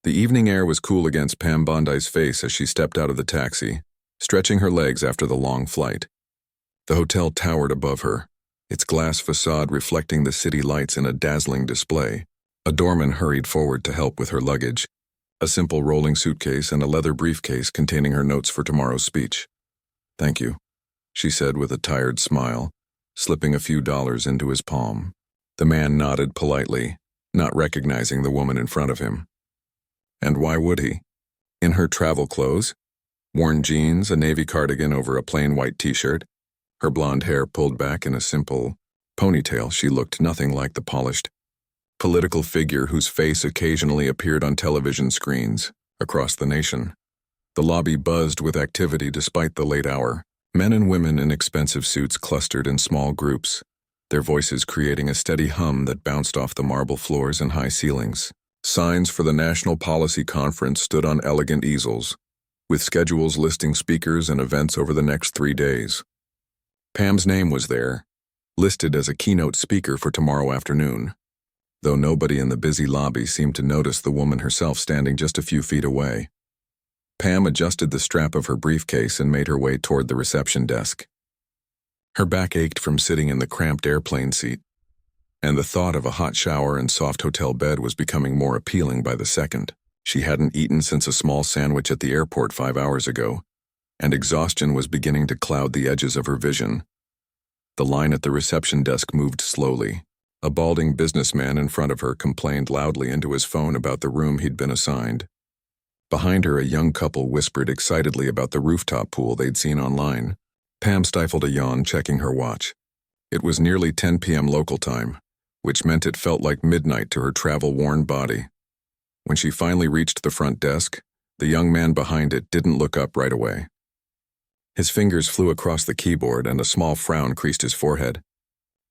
The evening air was cool against Pam Bondi's face as she stepped out of the taxi, stretching her legs after the long flight. The hotel towered above her, its glass facade reflecting the city lights in a dazzling display. A doorman hurried forward to help with her luggage, a simple rolling suitcase and a leather briefcase containing her notes for tomorrow's speech. "Thank you," she said with a tired smile, slipping a few dollars into his palm. The man nodded politely, not recognizing the woman in front of him. And why would he? In her travel clothes, worn jeans, a navy cardigan over a plain white t-shirt, her blonde hair pulled back in a simple ponytail, she looked nothing like the polished political figure whose face occasionally appeared on television screens across the nation. The lobby buzzed with activity despite the late hour. Men and women in expensive suits clustered in small groups, their voices creating a steady hum that bounced off the marble floors and high ceilings. Signs for the National Policy Conference stood on elegant easels, with schedules listing speakers and events over the next 3 days. Pam's name was there, listed as a keynote speaker for tomorrow afternoon, though nobody in the busy lobby seemed to notice the woman herself standing just a few feet away. Pam adjusted the strap of her briefcase and made her way toward the reception desk. Her back ached from sitting in the cramped airplane seat, and the thought of a hot shower and soft hotel bed was becoming more appealing by the second. She hadn't eaten since a small sandwich at the airport 5 hours ago, and exhaustion was beginning to cloud the edges of her vision. The line at the reception desk moved slowly. A balding businessman in front of her complained loudly into his phone about the room he'd been assigned. Behind her, a young couple whispered excitedly about the rooftop pool they'd seen online. Pam stifled a yawn, checking her watch. It was nearly 10 p.m. local time, which meant it felt like midnight to her travel-worn body. When she finally reached the front desk, the young man behind it didn't look up right away. His fingers flew across the keyboard and a small frown creased his forehead.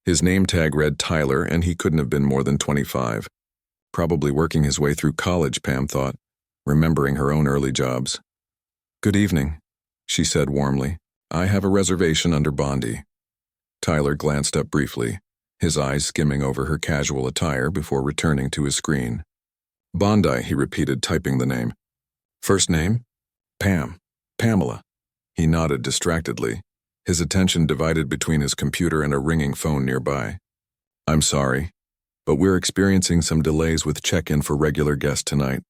His name tag read Tyler, and he couldn't have been more than 25. Probably working his way through college, Pam thought, remembering her own early jobs. "Good evening," she said warmly. "I have a reservation under Bondi." Tyler glanced up briefly, his eyes skimming over her casual attire before returning to his screen. "Bondi," he repeated, typing the name. "First name?" "Pam. Pamela." He nodded distractedly, his attention divided between his computer and a ringing phone nearby. "I'm sorry, but we're experiencing some delays with check-in for regular guests tonight.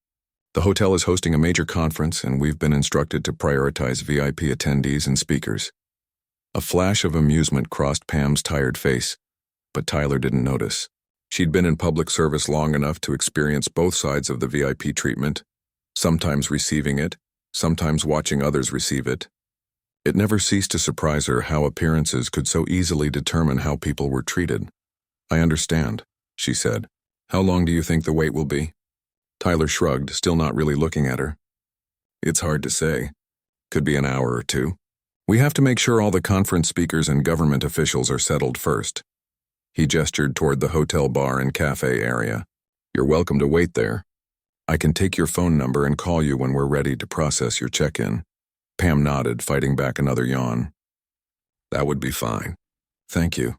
The hotel is hosting a major conference, and we've been instructed to prioritize VIP attendees and speakers." A flash of amusement crossed Pam's tired face, but Tyler didn't notice. She'd been in public service long enough to experience both sides of the VIP treatment, sometimes receiving it, sometimes watching others receive it. It never ceased to surprise her how appearances could so easily determine how people were treated. "I understand," she said. "How long do you think the wait will be?" Tyler shrugged, still not really looking at her. "It's hard to say. Could be an hour or two. We have to make sure all the conference speakers and government officials are settled first." He gestured toward the hotel bar and cafe area. "You're welcome to wait there. I can take your phone number and call you when we're ready to process your check-in." Pam nodded, fighting back another yawn. "That would be fine. Thank you."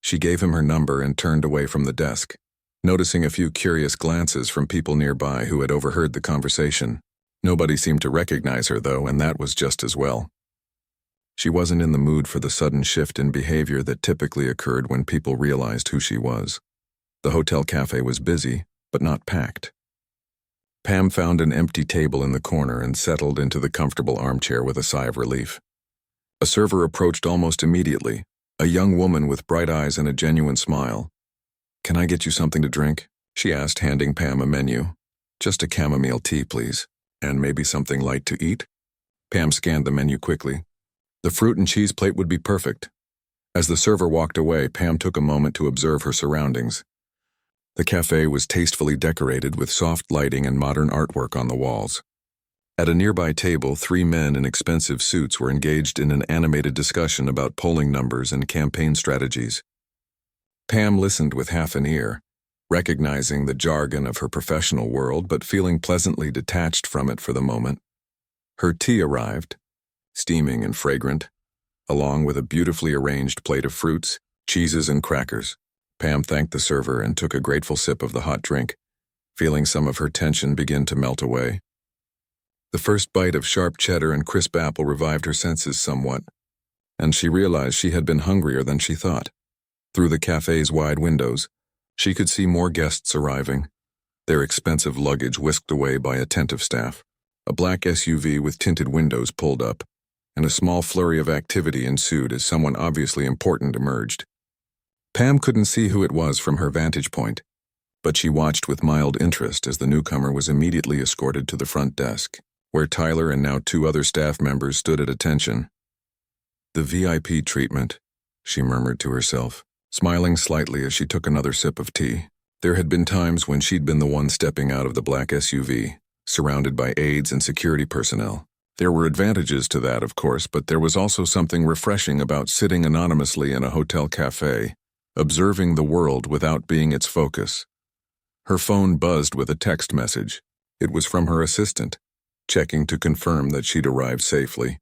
She gave him her number and turned away from the desk, noticing a few curious glances from people nearby who had overheard the conversation. Nobody seemed to recognize her, though, and that was just as well. She wasn't in the mood for the sudden shift in behavior that typically occurred when people realized who she was. The hotel cafe was busy, but not packed. Pam found an empty table in the corner and settled into the comfortable armchair with a sigh of relief. A server approached almost immediately, a young woman with bright eyes and a genuine smile. "Can I get you something to drink?" she asked, handing Pam a menu. "Just a chamomile tea, please, and maybe something light to eat." Pam scanned the menu quickly. The fruit and cheese plate would be perfect. As the server walked away, Pam took a moment to observe her surroundings. The cafe was tastefully decorated with soft lighting and modern artwork on the walls. At a nearby table, 3 men in expensive suits were engaged in an animated discussion about polling numbers and campaign strategies. Pam listened with half an ear, recognizing the jargon of her professional world but feeling pleasantly detached from it for the moment. Her tea arrived, steaming and fragrant, along with a beautifully arranged plate of fruits, cheeses, and crackers. Pam thanked the server and took a grateful sip of the hot drink, feeling some of her tension begin to melt away. The first bite of sharp cheddar and crisp apple revived her senses somewhat, and she realized she had been hungrier than she thought. Through the cafe's wide windows, she could see more guests arriving, their expensive luggage whisked away by attentive staff. A black SUV with tinted windows pulled up, and a small flurry of activity ensued as someone obviously important emerged. Pam couldn't see who it was from her vantage point, but she watched with mild interest as the newcomer was immediately escorted to the front desk, where Tyler and now 2 other staff members stood at attention. "The VIP treatment," she murmured to herself, smiling slightly as she took another sip of tea. There had been times when she'd been the one stepping out of the black SUV, surrounded by aides and security personnel. There were advantages to that, of course, but there was also something refreshing about sitting anonymously in a hotel cafe, observing the world without being its focus. Her phone buzzed with a text message. It was from her assistant, checking to confirm that she'd arrived safely.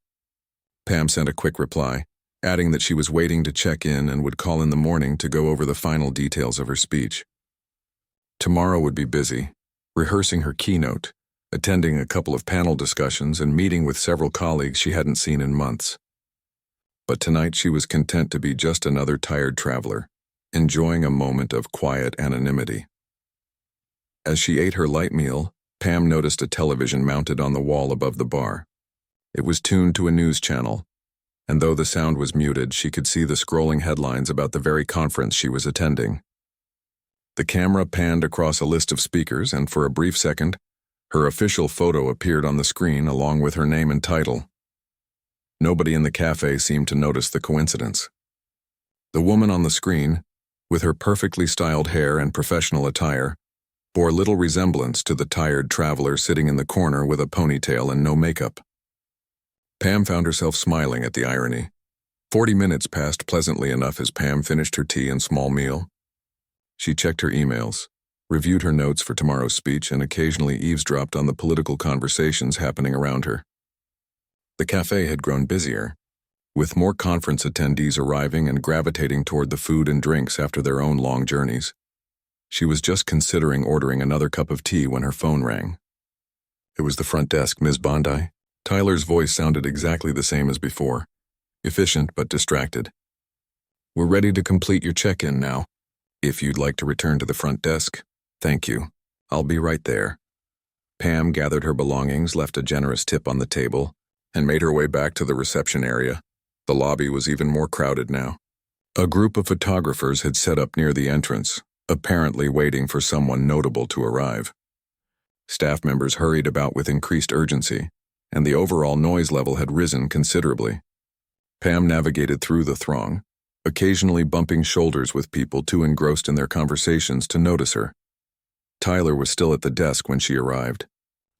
Pam sent a quick reply, adding that she was waiting to check in and would call in the morning to go over the final details of her speech. Tomorrow would be busy, rehearsing her keynote, attending a couple of panel discussions, and meeting with several colleagues she hadn't seen in months. But tonight she was content to be just another tired traveler, enjoying a moment of quiet anonymity. As she ate her light meal, Pam noticed a television mounted on the wall above the bar. It was tuned to a news channel, and though the sound was muted, she could see the scrolling headlines about the very conference she was attending. The camera panned across a list of speakers, and for a brief second, her official photo appeared on the screen along with her name and title. Nobody in the cafe seemed to notice the coincidence. The woman on the screen, with her perfectly styled hair and professional attire, bore little resemblance to the tired traveler sitting in the corner with a ponytail and no makeup. Pam found herself smiling at the irony. 40 minutes passed pleasantly enough as Pam finished her tea and small meal. She checked her emails, reviewed her notes for tomorrow's speech, and occasionally eavesdropped on the political conversations happening around her. The cafe had grown busier, with more conference attendees arriving and gravitating toward the food and drinks after their own long journeys. She was just considering ordering another cup of tea when her phone rang. It was the front desk, Ms. Bondi. Tyler's voice sounded exactly the same as before, efficient but distracted. "We're ready to complete your check-in now. If you'd like to return to the front desk, thank you. I'll be right there." Pam gathered her belongings, left a generous tip on the table, and made her way back to the reception area. The lobby was even more crowded now. A group of photographers had set up near the entrance, apparently waiting for someone notable to arrive. Staff members hurried about with increased urgency, and the overall noise level had risen considerably. Pam navigated through the throng, occasionally bumping shoulders with people too engrossed in their conversations to notice her. Tyler was still at the desk when she arrived,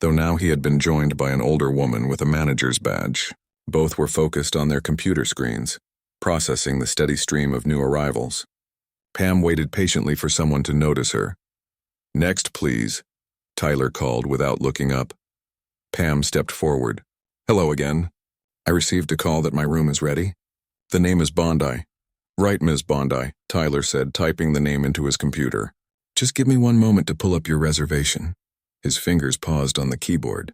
though now he had been joined by an older woman with a manager's badge. Both were focused on their computer screens, processing the steady stream of new arrivals. Pam waited patiently for someone to notice her. "Next, please," Tyler called without looking up. Pam stepped forward. "Hello again. I received a call that my room is ready. The name is Bondi." "Right, Ms. Bondi," Tyler said, typing the name into his computer. "Just give me one moment to pull up your reservation." His fingers paused on the keyboard.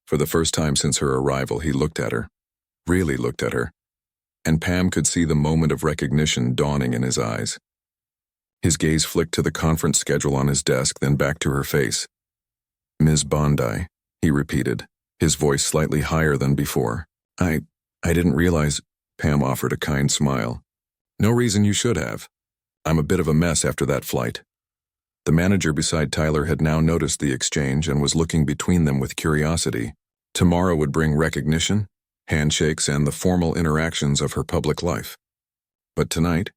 For the first time since her arrival, he looked at her. Really looked at her. And Pam could see the moment of recognition dawning in his eyes. His gaze flicked to the conference schedule on his desk, then back to her face. "Ms. Bondi," he repeated, his voice slightly higher than before. I didn't realize," Pam offered a kind smile. "No reason you should have. I'm a bit of a mess after that flight." The manager beside Tyler had now noticed the exchange and was looking between them with curiosity. Tomorrow would bring recognition, handshakes, and the formal interactions of her public life. But tonight,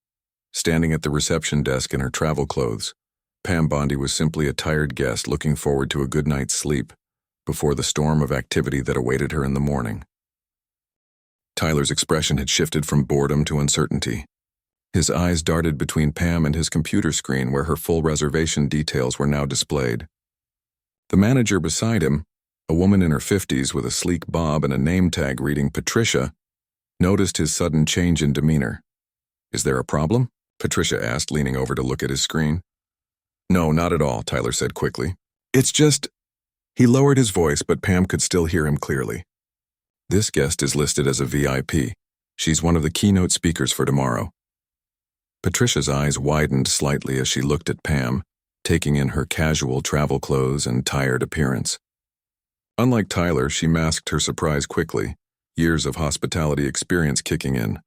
standing at the reception desk in her travel clothes, Pam Bondi was simply a tired guest looking forward to a good night's sleep before the storm of activity that awaited her in the morning. Tyler's expression had shifted from boredom to uncertainty. His eyes darted between Pam and his computer screen where her full reservation details were now displayed. The manager beside him, a woman in her 50s with a sleek bob and a name tag reading Patricia, noticed his sudden change in demeanor. "Is there a problem?" Patricia asked, leaning over to look at his screen. "No, not at all," Tyler said quickly. It's just... He lowered his voice, but Pam could still hear him clearly. This guest is listed as a VIP. She's one of the keynote speakers for tomorrow. Patricia's eyes widened slightly as she looked at Pam, taking in her casual travel clothes and tired appearance. Unlike Tyler, she masked her surprise quickly, years of hospitality experience kicking in.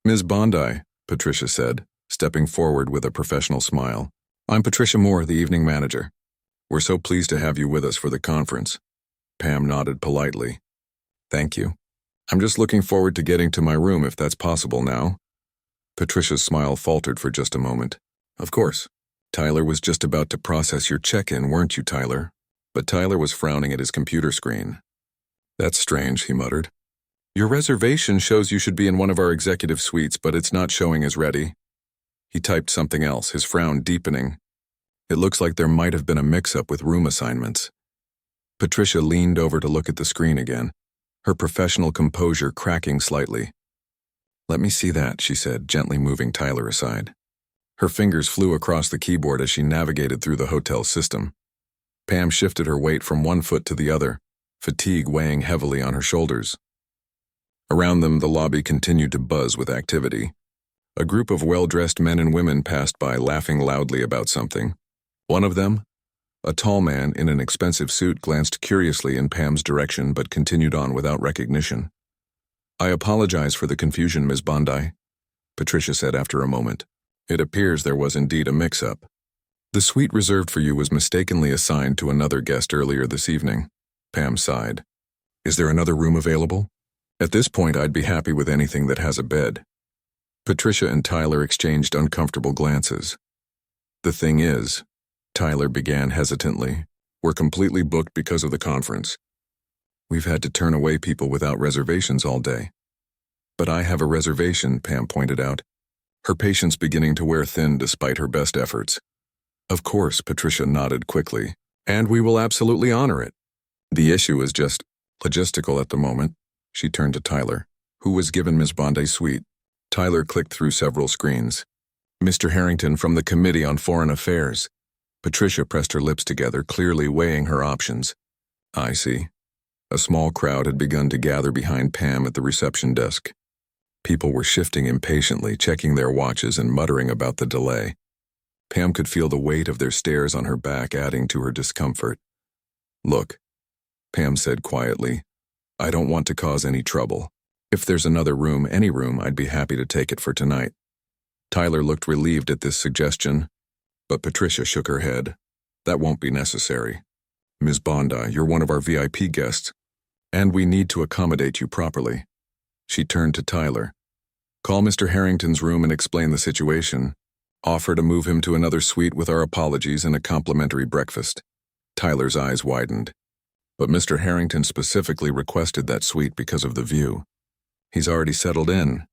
Ms. Bondi, Patricia said, stepping forward with a professional smile. I'm Patricia Moore, the evening manager. We're so pleased to have you with us for the conference. Pam nodded politely. Thank you. I'm just looking forward to getting to my room if that's possible now. Patricia's smile faltered for just a moment. Of course. Tyler was just about to process your check-in, weren't you, Tyler? But Tyler was frowning at his computer screen. That's strange, he muttered. Your reservation shows you should be in one of our executive suites, but it's not showing as ready. He typed something else, his frown deepening. It looks like there might have been a mix-up with room assignments. Patricia leaned over to look at the screen again, her professional composure cracking slightly. Let me see that, she said, gently moving Tyler aside. Her fingers flew across the keyboard as she navigated through the hotel system. Pam shifted her weight from one foot to the other, fatigue weighing heavily on her shoulders. Around them, the lobby continued to buzz with activity. A group of well-dressed men and women passed by, laughing loudly about something. One of them, a tall man in an expensive suit, glanced curiously in Pam's direction but continued on without recognition. I apologize for the confusion, Ms. Bondi, Patricia said after a moment. It appears there was indeed a mix-up. The suite reserved for you was mistakenly assigned to another guest earlier this evening. Pam sighed. Is there another room available? At this point, I'd be happy with anything that has a bed. Patricia and Tyler exchanged uncomfortable glances. The thing is, Tyler began hesitantly, we're completely booked because of the conference. We've had to turn away people without reservations all day. But I have a reservation, Pam pointed out, her patience beginning to wear thin despite her best efforts. Of course, Patricia nodded quickly, and we will absolutely honor it. The issue is just logistical at the moment. She turned to Tyler, who was given Ms. Bondi's suite. Tyler clicked through several screens. Mr. Harrington from the Committee on Foreign Affairs. Patricia pressed her lips together, clearly weighing her options. I see. A small crowd had begun to gather behind Pam at the reception desk. People were shifting impatiently, checking their watches and muttering about the delay. Pam could feel the weight of their stares on her back adding to her discomfort. Look, Pam said quietly, I don't want to cause any trouble. If there's another room, any room, I'd be happy to take it for tonight. Tyler looked relieved at this suggestion, but Patricia shook her head. That won't be necessary. Ms. Bondi, you're one of our VIP guests, and we need to accommodate you properly. She turned to Tyler. Call Mr. Harrington's room and explain the situation. Offer to move him to another suite with our apologies and a complimentary breakfast. Tyler's eyes widened. But Mr. Harrington specifically requested that suite because of the view. He's already settled in.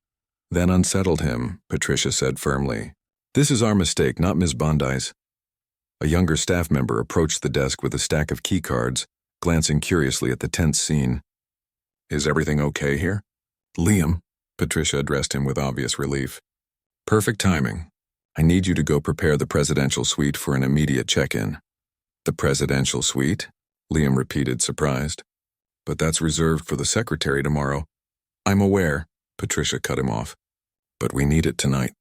Then unsettled him, Patricia said firmly. This is our mistake, not Ms. Bondi's. A younger staff member approached the desk with a stack of key cards, glancing curiously at the tense scene. Is everything okay here? Liam, Patricia addressed him with obvious relief. Perfect timing. I need you to go prepare the presidential suite for an immediate check-in. The presidential suite? Liam repeated, surprised. But that's reserved for the secretary tomorrow. I'm aware, Patricia cut him off. But we need it tonight.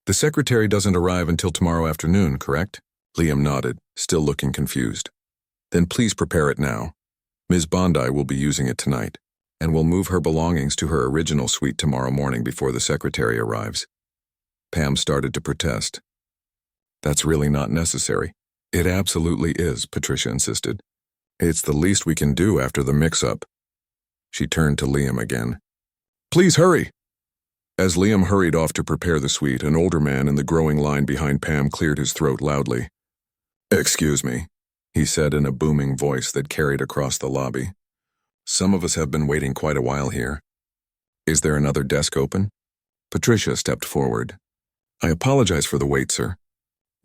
The secretary doesn't arrive until tomorrow afternoon, correct? Liam nodded, still looking confused. Then please prepare it now. Ms. Bondi will be using it tonight, and will move her belongings to her original suite tomorrow morning before the secretary arrives. Pam started to protest. That's really not necessary. It absolutely is, Patricia insisted. It's the least we can do after the mix-up. She turned to Liam again. Please hurry! As Liam hurried off to prepare the suite, an older man in the growing line behind Pam cleared his throat loudly. Excuse me, he said in a booming voice that carried across the lobby. Some of us have been waiting quite a while here. Is there another desk open? Patricia stepped forward. I apologize for the wait, sir.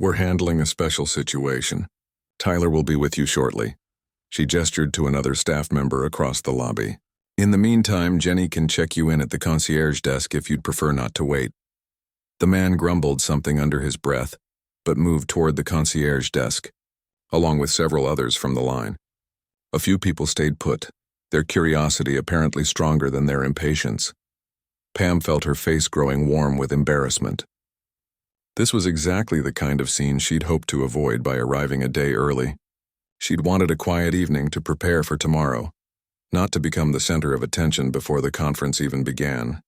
We're handling a special situation. Tyler will be with you shortly. She gestured to another staff member across the lobby. In the meantime, Jenny can check you in at the concierge desk if you'd prefer not to wait. The man grumbled something under his breath, but moved toward the concierge desk. along with several others from the line. A few people stayed put, their curiosity apparently stronger than their impatience. Pam felt her face growing warm with embarrassment. This was exactly the kind of scene she'd hoped to avoid by arriving a day early. She'd wanted a quiet evening to prepare for tomorrow, not to become the center of attention before the conference even began.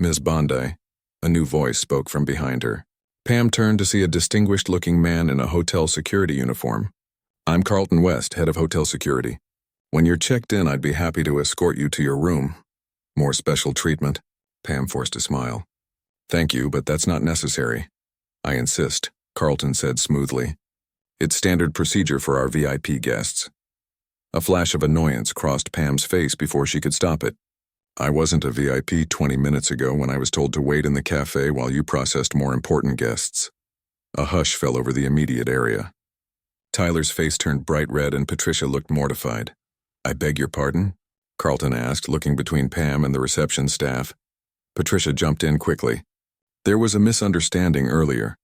Ms. Bondi, a new voice spoke from behind her. Pam turned to see a distinguished-looking man in a hotel security uniform. "I'm Carlton West, head of hotel security. When you're checked in, I'd be happy to escort you to your room." "More special treatment?" Pam forced a smile. "Thank you, but that's not necessary." "I insist," Carlton said smoothly. "It's standard procedure for our VIP guests." A flash of annoyance crossed Pam's face before she could stop it. "I wasn't a VIP 20 minutes ago when I was told to wait in the cafe while you processed more important guests." A hush fell over the immediate area. Tyler's face turned bright red and Patricia looked mortified. "I beg your pardon?" Carlton asked, looking between Pam and the reception staff. Patricia jumped in quickly. "There was a misunderstanding earlier.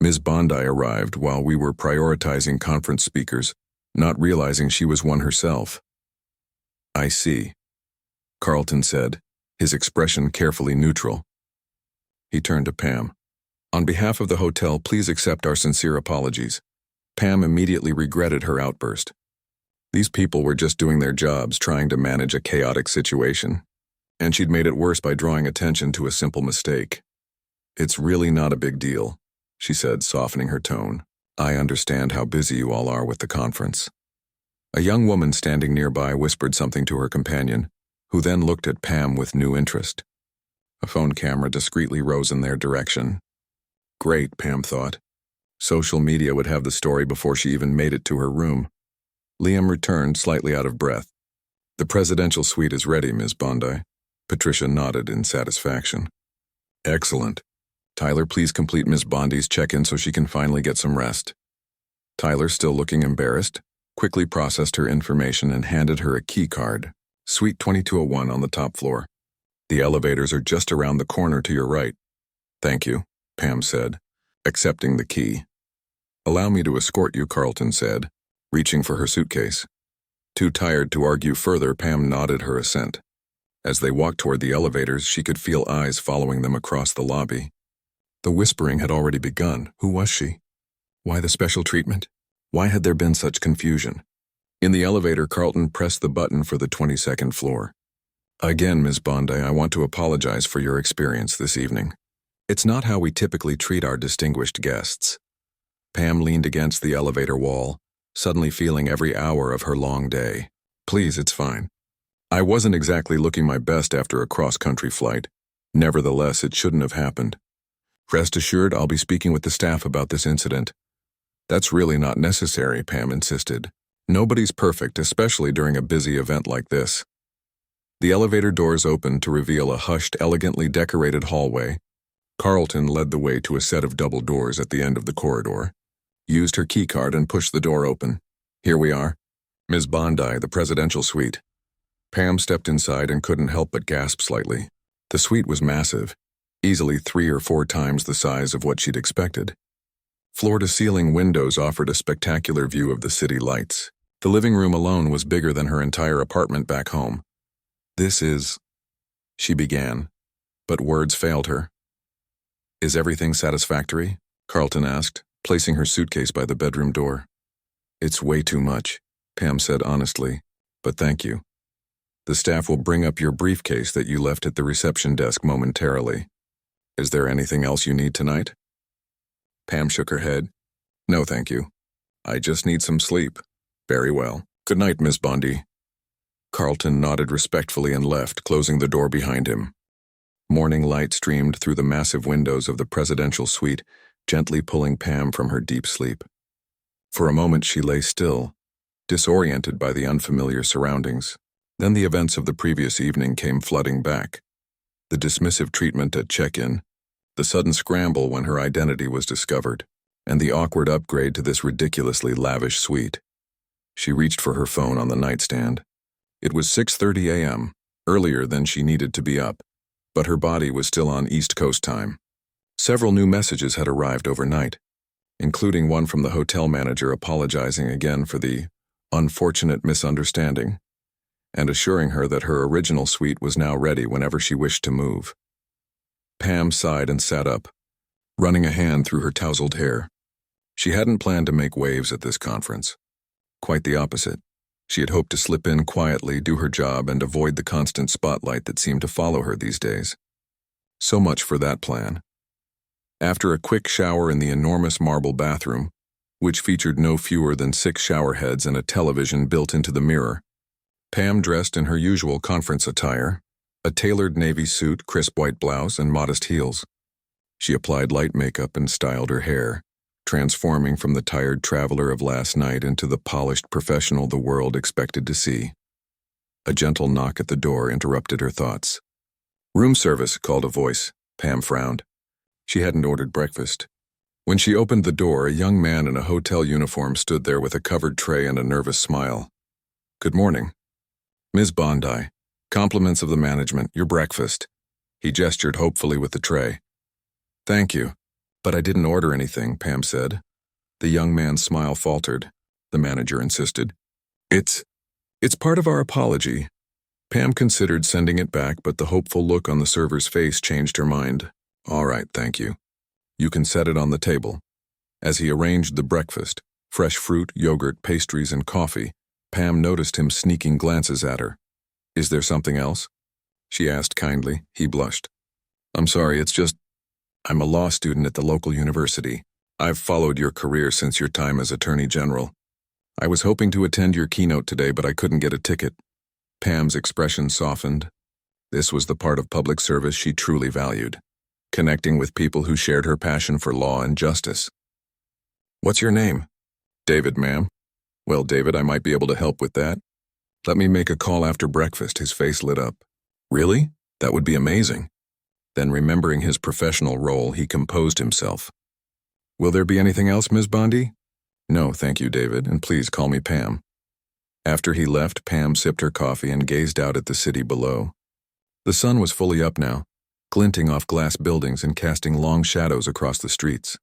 Ms. Bondi arrived while we were prioritizing conference speakers, not realizing she was one herself." "I see," Carlton said, his expression carefully neutral. He turned to Pam. "On behalf of the hotel, please accept our sincere apologies." Pam immediately regretted her outburst. These people were just doing their jobs, trying to manage a chaotic situation, and she'd made it worse by drawing attention to a simple mistake. "It's really not a big deal," she said, softening her tone. "I understand how busy you all are with the conference." A young woman standing nearby whispered something to her companion, who then looked at Pam with new interest. A phone camera discreetly rose in their direction. Great, Pam thought. Social media would have the story before she even made it to her room. Liam returned, slightly out of breath. "The presidential suite is ready, Ms. Bondi." Patricia nodded in satisfaction. "Excellent. Tyler, please complete Ms. Bondi's check-in so she can finally get some rest." Tyler, still looking embarrassed, quickly processed her information and handed her a key card. "Suite 2201 on the top floor. The elevators are just around the corner to your right." "Thank you," Pam said, accepting the key. "Allow me to escort you," Carlton said, reaching for her suitcase. Too tired to argue further, Pam nodded her assent. As they walked toward the elevators, she could feel eyes following them across the lobby. The whispering had already begun. Who was she? Why the special treatment? Why had there been such confusion? In the elevator, Carlton pressed the button for the 22nd floor. "Again, Ms. Bondi, I want to apologize for your experience this evening. It's not how we typically treat our distinguished guests." Pam leaned against the elevator wall, suddenly feeling every hour of her long day. "Please, it's fine. I wasn't exactly looking my best after a cross-country flight. Nevertheless, it shouldn't have happened. Rest assured, I'll be speaking with the staff about this incident." "That's really not necessary," Pam insisted. "Nobody's perfect, especially during a busy event like this." The elevator doors opened to reveal a hushed, elegantly decorated hallway. Carlton led the way to a set of double doors at the end of the corridor, used her keycard and pushed the door open. "Here we are. Ms. Bondi, the presidential suite." Pam stepped inside and couldn't help but gasp slightly. The suite was massive, easily 3 or 4 times the size of what she'd expected. Floor-to-ceiling windows offered a spectacular view of the city lights. The living room alone was bigger than her entire apartment back home. "This is..." she began, but words failed her. "Is everything satisfactory?" Carlton asked, placing her suitcase by the bedroom door. "It's way too much," Pam said honestly, "but thank you. The staff will bring up your briefcase that you left at the reception desk momentarily. Is there anything else you need tonight?" Pam shook her head. "No, thank you. I just need some sleep." "Very well. Good night, Miss Bondi." Carlton nodded respectfully and left, closing the door behind him. Morning light streamed through the massive windows of the presidential suite, gently pulling Pam from her deep sleep. For a moment she lay still, disoriented by the unfamiliar surroundings. Then the events of the previous evening came flooding back. The dismissive treatment at check-in, the sudden scramble when her identity was discovered, and the awkward upgrade to this ridiculously lavish suite. She reached for her phone on the nightstand. It was 6:30 a.m., earlier than she needed to be up, but her body was still on East Coast time. Several new messages had arrived overnight. including one from the hotel manager apologizing again for the unfortunate misunderstanding and assuring her that her original suite was now ready whenever she wished to move. Pam sighed and sat up, running a hand through her tousled hair. She hadn't planned to make waves at this conference. Quite the opposite. She had hoped to slip in quietly, do her job, and avoid the constant spotlight that seemed to follow her these days. So much for that plan. After a quick shower in the enormous marble bathroom, which featured no fewer than 6 shower heads and a television built into the mirror, Pam dressed in her usual conference attire, a tailored navy suit, crisp white blouse, and modest heels. She applied light makeup and styled her hair, transforming from the tired traveler of last night into the polished professional the world expected to see. A gentle knock at the door interrupted her thoughts. "Room service," called a voice. Pam frowned. She hadn't ordered breakfast. When she opened the door, a young man in a hotel uniform stood there with a covered tray and a nervous smile. "Good morning. Ms. Bondi, compliments of the management, your breakfast." He gestured hopefully with the tray. "Thank you, but I didn't order anything," Pam said. The young man's smile faltered. The manager insisted. It's part of our apology." Pam considered sending it back, but the hopeful look on the server's face changed her mind. "All right, thank you. You can set it on the table." As he arranged the breakfast, fresh fruit, yogurt, pastries, and coffee, Pam noticed him sneaking glances at her. "Is there something else?" she asked kindly. He blushed. "I'm sorry, it's just, I'm a law student at the local university. I've followed your career since your time as Attorney General. I was hoping to attend your keynote today, but I couldn't get a ticket." Pam's expression softened. This was the part of public service she truly valued, connecting with people who shared her passion for law and justice. "What's your name?" "David, ma'am." "Well, David, I might be able to help with that. Let me make a call after breakfast." His face lit up. "Really? That would be amazing." Then, remembering his professional role, he composed himself. "Will there be anything else, Ms. Bondi?" "No, thank you, David, and please call me Pam." After he left, Pam sipped her coffee and gazed out at the city below. The sun was fully up now, glinting off glass buildings and casting long shadows across the streets.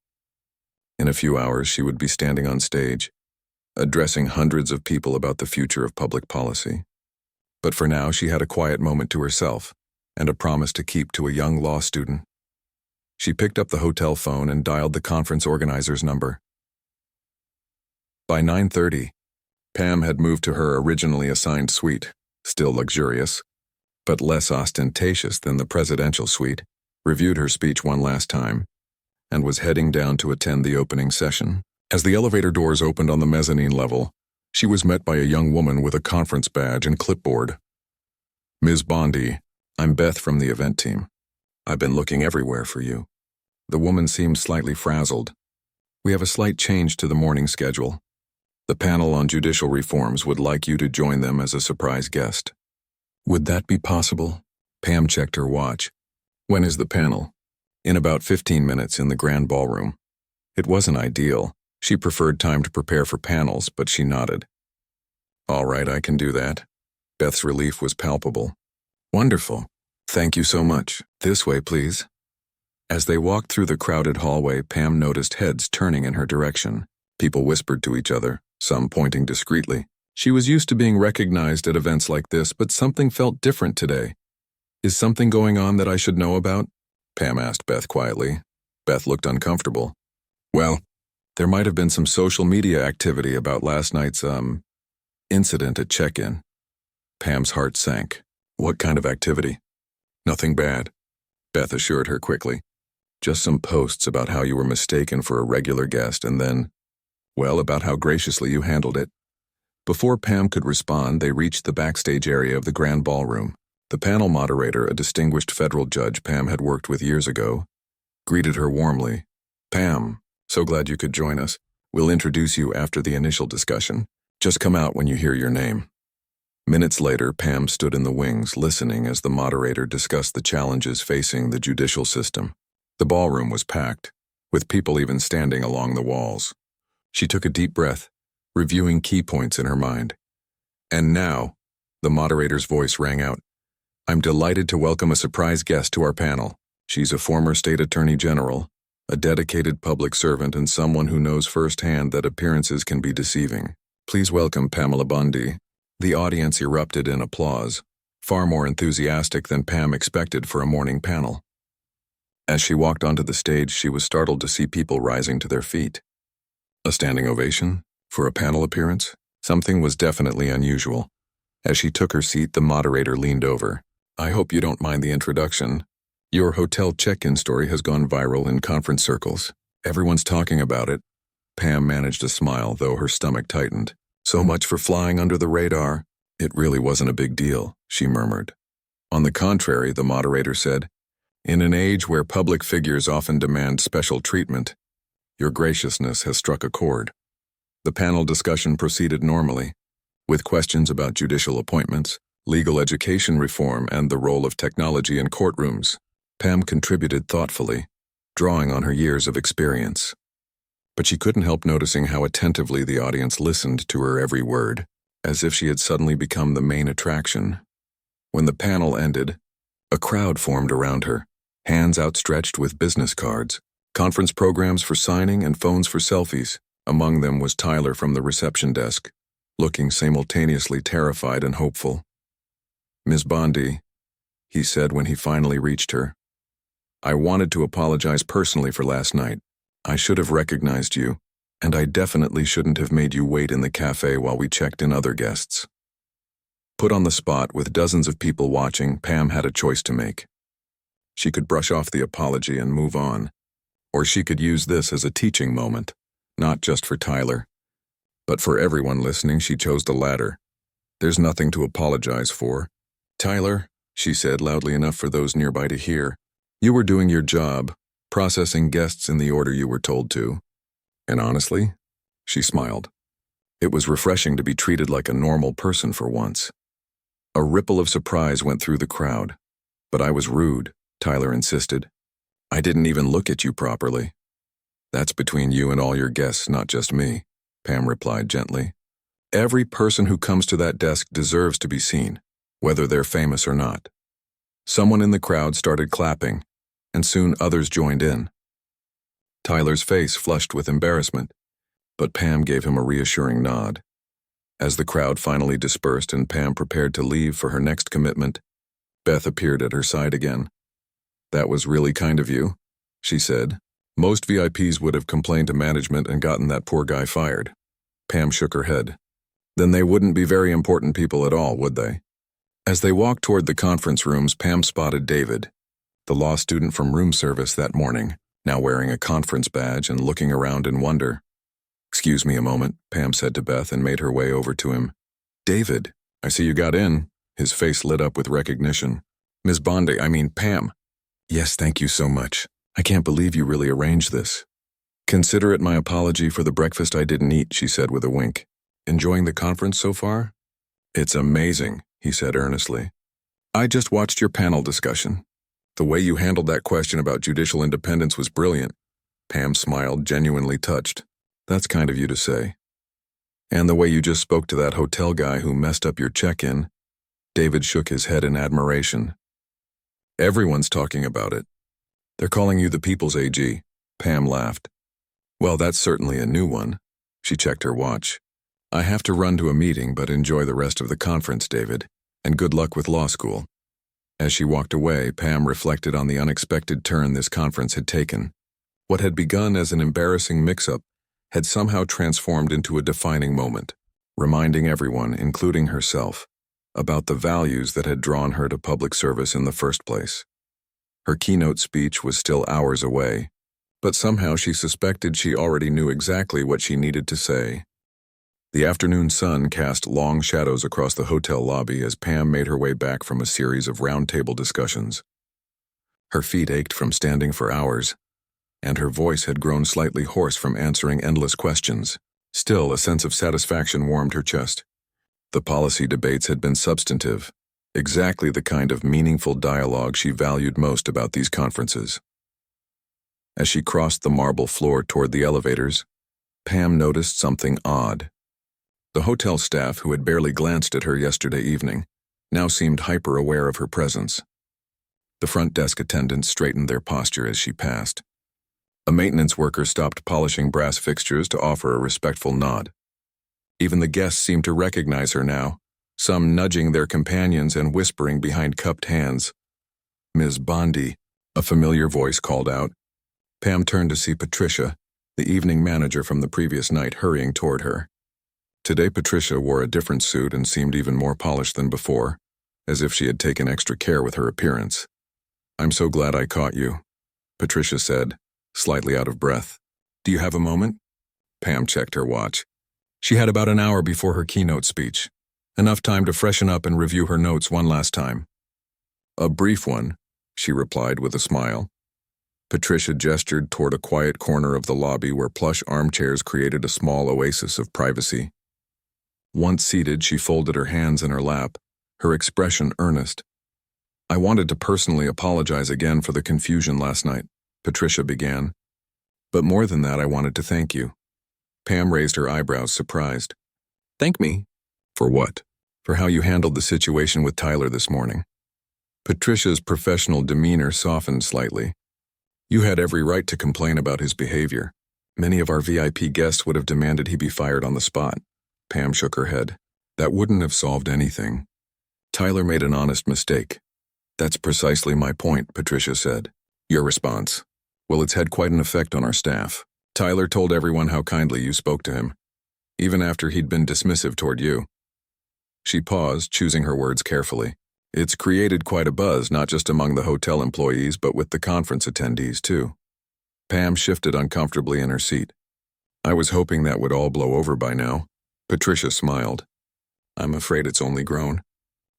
In a few hours, she would be standing on stage, addressing hundreds of people about the future of public policy. But for now, she had a quiet moment to herself and a promise to keep to a young law student. She picked up the hotel phone and dialed the conference organizer's number. By 9:30, Pam had moved to her originally assigned suite, still luxurious, but less ostentatious than the presidential suite, reviewed her speech one last time, and was heading down to attend the opening session. As the elevator doors opened on the mezzanine level, she was met by a young woman with a conference badge and clipboard. "Ms. Bondi, I'm Beth from the event team. I've been looking everywhere for you." The woman seemed slightly frazzled. "We have a slight change to the morning schedule. The panel on judicial reforms would like you to join them as a surprise guest." "Would that be possible?" Pam checked her watch. "When is the panel?" "In about 15 minutes in the grand ballroom." It wasn't ideal. She preferred time to prepare for panels, but she nodded. "All right, I can do that." Beth's relief was palpable. "Wonderful. Thank you so much. This way, please." As they walked through the crowded hallway, Pam noticed heads turning in her direction. People whispered to each other, some pointing discreetly. She was used to being recognized at events like this, but something felt different today. "Is something going on that I should know about?" Pam asked Beth quietly. Beth looked uncomfortable. "Well, there might have been some social media activity about last night's, incident at check-in." Pam's heart sank. "What kind of activity?" "Nothing bad," Beth assured her quickly. "Just some posts about how you were mistaken for a regular guest and then, well, about how graciously you handled it." Before Pam could respond, they reached the backstage area of the grand ballroom. The panel moderator, a distinguished federal judge Pam had worked with years ago, greeted her warmly. "Pam, so glad you could join us. We'll introduce you after the initial discussion. Just come out when you hear your name." Minutes later, Pam stood in the wings, listening as the moderator discussed the challenges facing the judicial system. The ballroom was packed, with people even standing along the walls. She took a deep breath, reviewing key points in her mind. "And now," the moderator's voice rang out, "I'm delighted to welcome a surprise guest to our panel. She's a former state attorney general, a dedicated public servant and someone who knows firsthand that appearances can be deceiving. Please welcome Pamela Bondi. The audience erupted in applause, far more enthusiastic than Pam expected for a morning panel. As she walked onto the stage, she was startled to see people rising to their feet. A standing ovation? For a panel appearance? Something was definitely unusual. As she took her seat, the moderator leaned over. I hope you don't mind the introduction. Your hotel check-in story has gone viral in conference circles. Everyone's talking about it. Pam managed a smile, though her stomach tightened. So much for flying under the radar. It really wasn't a big deal, she murmured. On the contrary, the moderator said, in an age where public figures often demand special treatment, your graciousness has struck a chord. The panel discussion proceeded normally, with questions about judicial appointments, legal education reform, and the role of technology in courtrooms. Pam contributed thoughtfully, drawing on her years of experience. But she couldn't help noticing how attentively the audience listened to her every word, as if she had suddenly become the main attraction. When the panel ended, a crowd formed around her, hands outstretched with business cards, conference programs for signing, and phones for selfies. Among them was Tyler from the reception desk, looking simultaneously terrified and hopeful. Ms. Bondi, he said when he finally reached her, I wanted to apologize personally for last night. I should have recognized you, and I definitely shouldn't have made you wait in the cafe while we checked in other guests. Put on the spot with dozens of people watching, Pam had a choice to make. She could brush off the apology and move on, or she could use this as a teaching moment, not just for Tyler, but for everyone listening. She chose the latter. There's nothing to apologize for. Tyler, she said loudly enough for those nearby to hear, you were doing your job, processing guests in the order you were told to. And honestly, she smiled. It was refreshing to be treated like a normal person for once. A ripple of surprise went through the crowd. But I was rude, Tyler insisted. I didn't even look at you properly. That's between you and all your guests, not just me, Pam replied gently. Every person who comes to that desk deserves to be seen, whether they're famous or not. Someone in the crowd started clapping, and soon others joined in. Tyler's face flushed with embarrassment, but Pam gave him a reassuring nod. As the crowd finally dispersed and Pam prepared to leave for her next commitment, Beth appeared at her side again. That was really kind of you, she said. Most VIPs would have complained to management and gotten that poor guy fired. Pam shook her head. Then they wouldn't be very important people at all, would they? As they walked toward the conference rooms, Pam spotted David, the law student from room service that morning, now wearing a conference badge and looking around in wonder. Excuse me a moment, Pam said to Beth and made her way over to him. David, I see you got in. His face lit up with recognition. Ms. Bondi, Pam. Yes, thank you so much. I can't believe you really arranged this. Consider it my apology for the breakfast I didn't eat, she said with a wink. Enjoying the conference so far? It's amazing, he said earnestly. I just watched your panel discussion. The way you handled that question about judicial independence was brilliant. Pam smiled, genuinely touched. That's kind of you to say. And the way you just spoke to that hotel guy who messed up your check-in. David shook his head in admiration. Everyone's talking about it. They're calling you the People's AG. Pam laughed. Well, that's certainly a new one. She checked her watch. I have to run to a meeting, but enjoy the rest of the conference, David, and good luck with law school. As she walked away, Pam reflected on the unexpected turn this conference had taken. What had begun as an embarrassing mix-up had somehow transformed into a defining moment, reminding everyone, including herself, about the values that had drawn her to public service in the first place. Her keynote speech was still hours away, but somehow she suspected she already knew exactly what she needed to say. The afternoon sun cast long shadows across the hotel lobby as Pam made her way back from a series of roundtable discussions. Her feet ached from standing for hours, and her voice had grown slightly hoarse from answering endless questions. Still, a sense of satisfaction warmed her chest. The policy debates had been substantive, exactly the kind of meaningful dialogue she valued most about these conferences. As she crossed the marble floor toward the elevators, Pam noticed something odd. The hotel staff, who had barely glanced at her yesterday evening, now seemed hyper-aware of her presence. The front desk attendants straightened their posture as she passed. A maintenance worker stopped polishing brass fixtures to offer a respectful nod. Even the guests seemed to recognize her now, some nudging their companions and whispering behind cupped hands. "Ms. Bondi," a familiar voice called out. Pam turned to see Patricia, the evening manager from the previous night, hurrying toward her. Today Patricia wore a different suit and seemed even more polished than before, as if she had taken extra care with her appearance. "I'm so glad I caught you," Patricia said, slightly out of breath. "Do you have a moment?" Pam checked her watch. She had about an hour before her keynote speech, enough time to freshen up and review her notes one last time. "A brief one," she replied with a smile. Patricia gestured toward a quiet corner of the lobby where plush armchairs created a small oasis of privacy. Once seated, she folded her hands in her lap, her expression earnest. "I wanted to personally apologize again for the confusion last night," Patricia began. "But more than that, I wanted to thank you." Pam raised her eyebrows, surprised. "Thank me? For what?" "For how you handled the situation with Tyler this morning." Patricia's professional demeanor softened slightly. "You had every right to complain about his behavior. Many of our VIP guests would have demanded he be fired on the spot." Pam shook her head. "That wouldn't have solved anything. Tyler made an honest mistake." "That's precisely my point," Patricia said. "Your response?" "Well, it's had quite an effect on our staff. Tyler told everyone how kindly you spoke to him, even after he'd been dismissive toward you." She paused, choosing her words carefully. "It's created quite a buzz, not just among the hotel employees, but with the conference attendees, too." Pam shifted uncomfortably in her seat. "I was hoping that would all blow over by now." Patricia smiled. "I'm afraid it's only grown.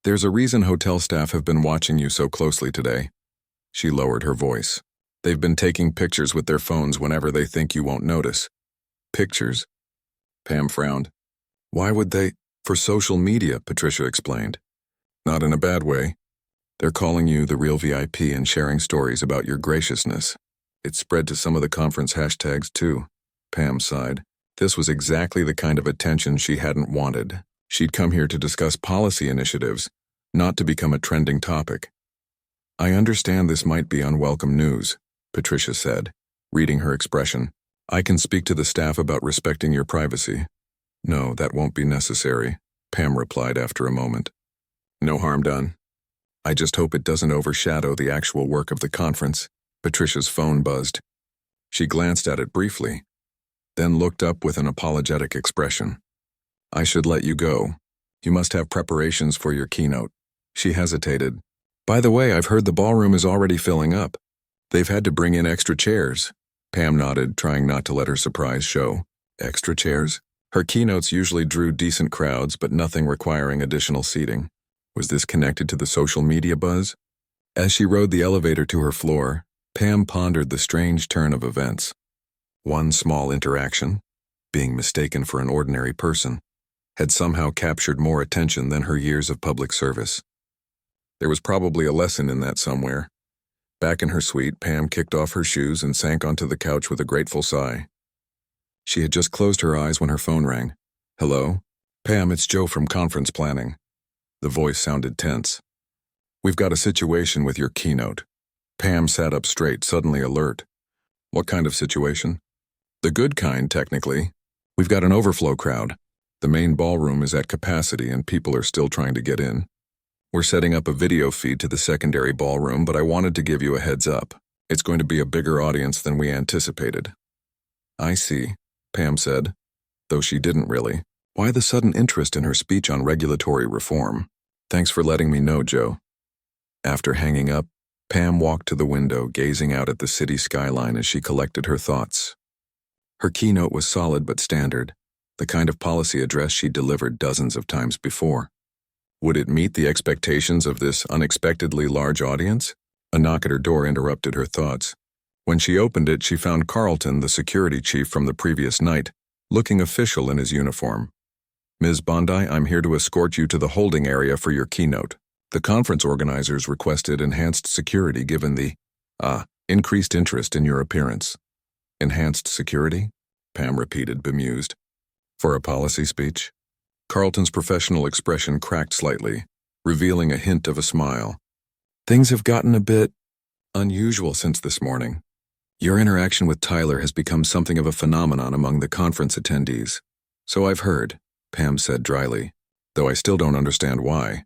There's a reason hotel staff have been watching you so closely today." She lowered her voice. "They've been taking pictures with their phones whenever they think you won't notice." "Pictures?" Pam frowned. "Why would they?" "For social media," Patricia explained. "Not in a bad way. They're calling you the real VIP and sharing stories about your graciousness. It spread to some of the conference hashtags, too." Pam sighed. This was exactly the kind of attention she hadn't wanted. She'd come here to discuss policy initiatives, not to become a trending topic. "I understand this might be unwelcome news," Patricia said, reading her expression. "I can speak to the staff about respecting your privacy." "No, that won't be necessary," Pam replied after a moment. "No harm done. I just hope it doesn't overshadow the actual work of the conference." Patricia's phone buzzed. She glanced at it briefly, then looked up with an apologetic expression. "I should let you go. You must have preparations for your keynote." She hesitated. "By the way, I've heard the ballroom is already filling up. They've had to bring in extra chairs." Pam nodded, trying not to let her surprise show. Extra chairs? Her keynotes usually drew decent crowds, but nothing requiring additional seating. Was this connected to the social media buzz? As she rode the elevator to her floor, Pam pondered the strange turn of events. One small interaction, being mistaken for an ordinary person, had somehow captured more attention than her years of public service. There was probably a lesson in that somewhere. Back in her suite, Pam kicked off her shoes and sank onto the couch with a grateful sigh. She had just closed her eyes when her phone rang. "Hello? Pam, it's Joe from conference planning." The voice sounded tense. "We've got a situation with your keynote." Pam sat up straight, suddenly alert. "What kind of situation?" "The good kind, technically. We've got an overflow crowd. The main ballroom is at capacity and people are still trying to get in. We're setting up a video feed to the secondary ballroom, but I wanted to give you a heads up. It's going to be a bigger audience than we anticipated." "I see," Pam said, though she didn't really. Why the sudden interest in her speech on regulatory reform? "Thanks for letting me know, Joe." After hanging up, Pam walked to the window, gazing out at the city skyline as she collected her thoughts. Her keynote was solid but standard, the kind of policy address she'd delivered dozens of times before. Would it meet the expectations of this unexpectedly large audience? A knock at her door interrupted her thoughts. When she opened it, she found Carlton, the security chief from the previous night, looking official in his uniform. "Ms. Bondi, I'm here to escort you to the holding area for your keynote. The conference organizers requested enhanced security given the, increased interest in your appearance." "Enhanced security?" Pam repeated, bemused. "For a policy speech?" Carlton's professional expression cracked slightly, revealing a hint of a smile. "Things have gotten a bit unusual since this morning. Your interaction with Tyler has become something of a phenomenon among the conference attendees. So I've heard, Pam said dryly, though I still don't understand why.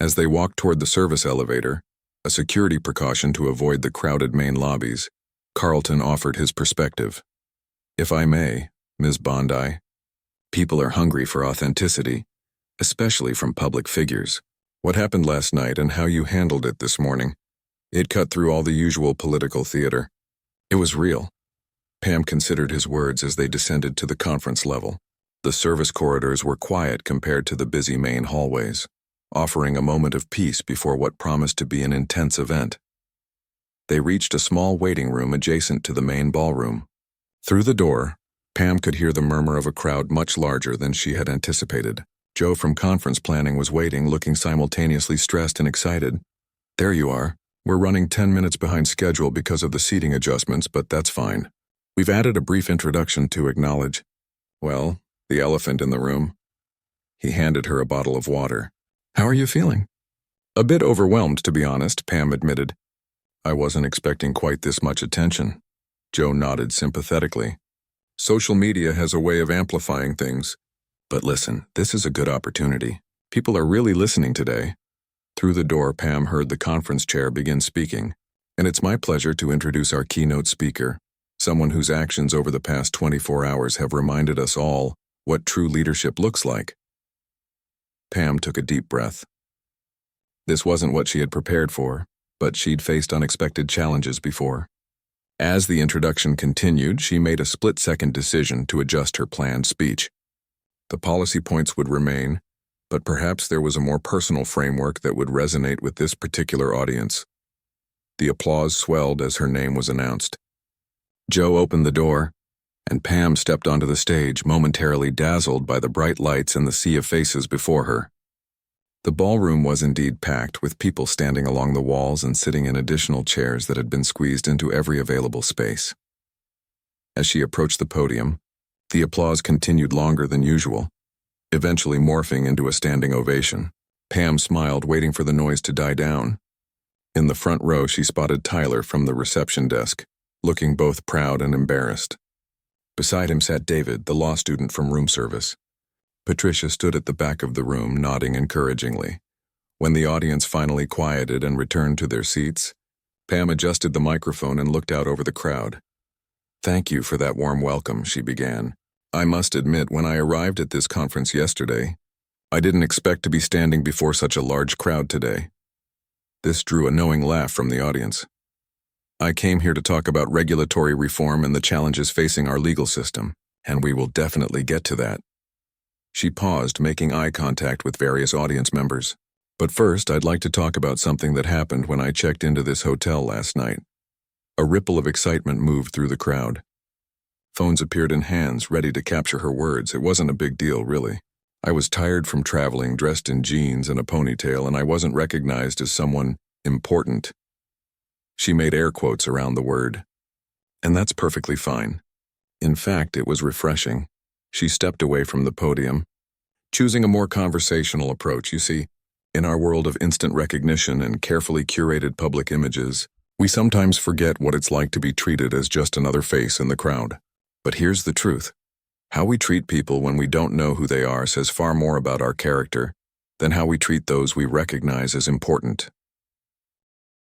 As they walked toward the service elevator, a security precaution to avoid the crowded main lobbies, Carlton offered his perspective. If I may, Ms. Bondi, people are hungry for authenticity, especially from public figures. What happened last night and how you handled it this morning, it cut through all the usual political theater. It was real. Pam considered his words as they descended to the conference level. The service corridors were quiet compared to the busy main hallways, offering a moment of peace before what promised to be an intense event. They reached a small waiting room adjacent to the main ballroom. Through the door, Pam could hear the murmur of a crowd much larger than she had anticipated. Joe from conference planning was waiting, looking simultaneously stressed and excited. There you are. We're running 10 minutes behind schedule because of the seating adjustments, but that's fine. We've added a brief introduction to acknowledge, well, the elephant in the room. He handed her a bottle of water. How are you feeling? A bit overwhelmed, to be honest, Pam admitted. I wasn't expecting quite this much attention. Joe nodded sympathetically. Social media has a way of amplifying things. But listen, this is a good opportunity. People are really listening today. Through the door, Pam heard the conference chair begin speaking, and it's my pleasure to introduce our keynote speaker, someone whose actions over the past 24 hours have reminded us all what true leadership looks like. Pam took a deep breath. This wasn't what she had prepared for, but she'd faced unexpected challenges before. As the introduction continued, she made a split-second decision to adjust her planned speech. The policy points would remain, but perhaps there was a more personal framework that would resonate with this particular audience. The applause swelled as her name was announced. Joe opened the door, and Pam stepped onto the stage, momentarily dazzled by the bright lights and the sea of faces before her. The ballroom was indeed packed, with people standing along the walls and sitting in additional chairs that had been squeezed into every available space. As she approached the podium, the applause continued longer than usual, eventually morphing into a standing ovation. Pam smiled, waiting for the noise to die down. In the front row, she spotted Tyler from the reception desk, looking both proud and embarrassed. Beside him sat David, the law student from room service. Patricia stood at the back of the room, nodding encouragingly. When the audience finally quieted and returned to their seats, Pam adjusted the microphone and looked out over the crowd. Thank you for that warm welcome, she began. I must admit, when I arrived at this conference yesterday, I didn't expect to be standing before such a large crowd today. This drew a knowing laugh from the audience. I came here to talk about regulatory reform and the challenges facing our legal system, and we will definitely get to that. She paused, making eye contact with various audience members. But first, I'd like to talk about something that happened when I checked into this hotel last night. A ripple of excitement moved through the crowd. Phones appeared in hands, ready to capture her words. It wasn't a big deal, really. I was tired from traveling, dressed in jeans and a ponytail, and I wasn't recognized as someone important. She made air quotes around the word. And that's perfectly fine. In fact, it was refreshing. She stepped away from the podium, choosing a more conversational approach. You see, in our world of instant recognition and carefully curated public images, we sometimes forget what it's like to be treated as just another face in the crowd. But here's the truth. How we treat people when we don't know who they are says far more about our character than how we treat those we recognize as important.